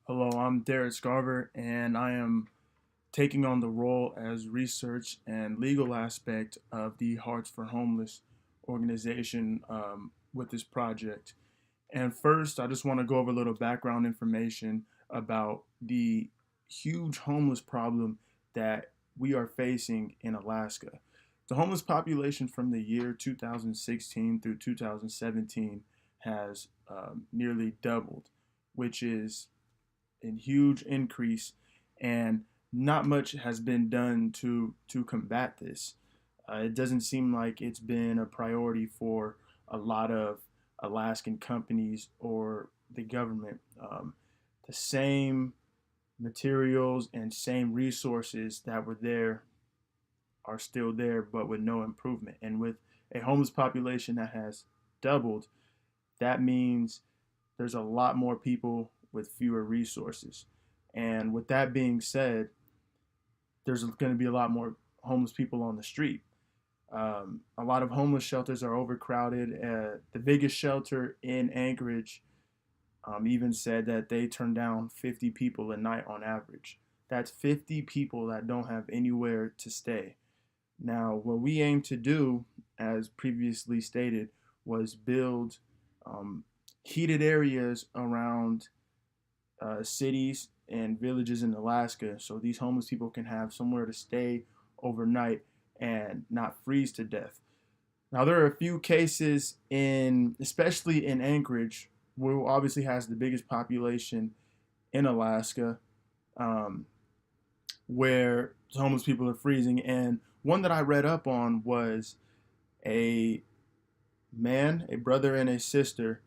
Hello, I'm Derek Scarver, and I am taking on the role as research and legal aspect of the Hearts for Homeless organization with this project. And first, I just want to go over a little background information about the huge homeless problem that we are facing in Alaska. The homeless population from the year 2016 through 2017 has nearly doubled, which is a huge increase, and not much has been done to combat this. It doesn't seem like it's been a priority for a lot of Alaskan companies or the government. The same materials and same resources that were there are still there, but with no improvement. And with a homeless population that has doubled, that means there's a lot more people with fewer resources. And with that being said, there's going to be a lot more homeless people on the street. A lot of homeless shelters are overcrowded. The biggest shelter in Anchorage even said that they turn down 50 people a night on average. That's 50 people that don't have anywhere to stay. Now, what we aim to do, as previously stated, was build um, heated areas around cities and villages in Alaska so these homeless people can have somewhere to stay overnight and not freeze to death. Now, there are a few cases especially in Anchorage, where obviously has the biggest population in Alaska, um, where homeless people are freezing. And one that I read up on was a a brother and a sister.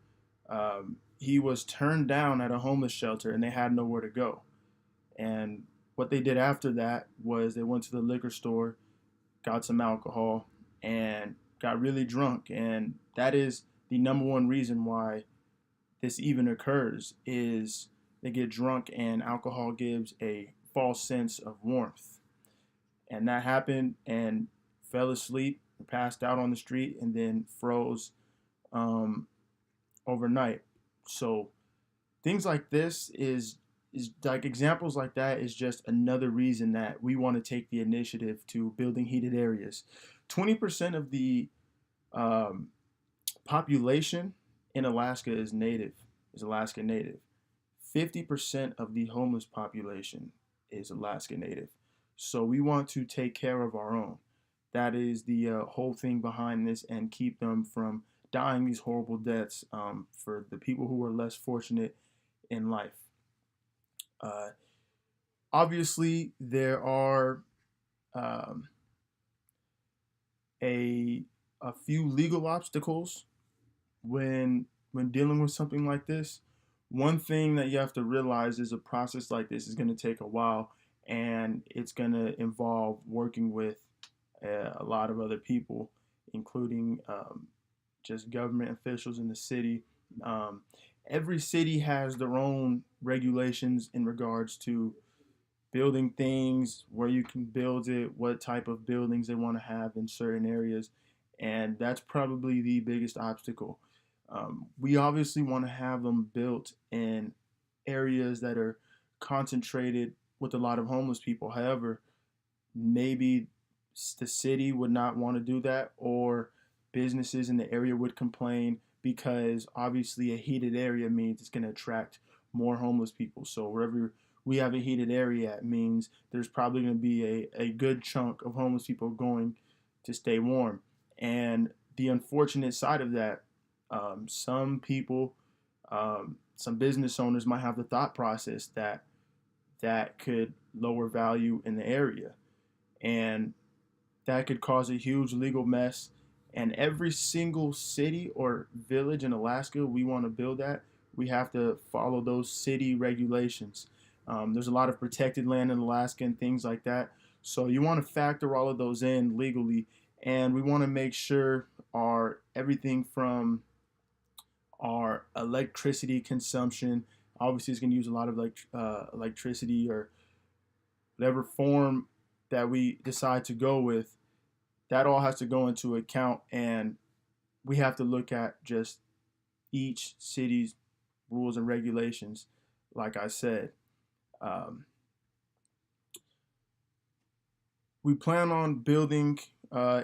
He was turned down at a homeless shelter and they had nowhere to go. And what they did after that was they went to the liquor store, got some alcohol, and got really drunk. And that is the number one reason why this even occurs is they get drunk and alcohol gives a false sense of warmth. And that happened and fell asleep, passed out on the street, and then froze um, overnight. So things like this is like examples like that is just another reason that we want to take the initiative to building heated areas. 20% of the um, population in Alaska is Alaska Native. 50% of the homeless population is Alaska Native. So we want to take care of our own. That is the whole thing behind this, and keep them from dying these horrible deaths for the people who are less fortunate in life. Uh, Obviously, there are um, a a few legal obstacles when dealing with something like this. One thing that you have to realize is a process like this is going to take a while, and it's going to involve working with a lot of other people, including just government officials in the city. Um, every city has their own regulations in regards to building things, where you can build it, what type of buildings they want to have in certain areas, and that's probably the biggest obstacle. We obviously want to have them built in areas that are concentrated with a lot of homeless people. However, maybe the city would not want to do that, or businesses in the area would complain, because obviously a heated area means it's going to attract more homeless people. So wherever we have a heated area, it means there's probably going to be a good chunk of homeless people going to stay warm. And the unfortunate side of that, some people, some business owners might have the thought process that that could lower value in the area, and that could cause a huge legal mess. And every single city or village in Alaska we want to build at, we have to follow those city regulations. There's a lot of protected land in Alaska and things like that. So you want to factor all of those in legally, and we want to make sure our everything from our electricity consumption, obviously it's going to use a lot of electricity, or whatever form that we decide to go with, that all has to go into account. And we have to look at just each city's rules and regulations like I said. Um, we plan on building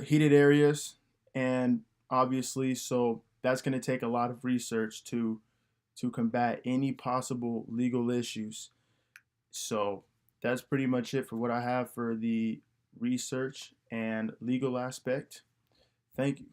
heated areas, and obviously, so that's going to take a lot of research to combat any possible legal issues. So that's pretty much it for what I have for the research and legal aspect. Thank you.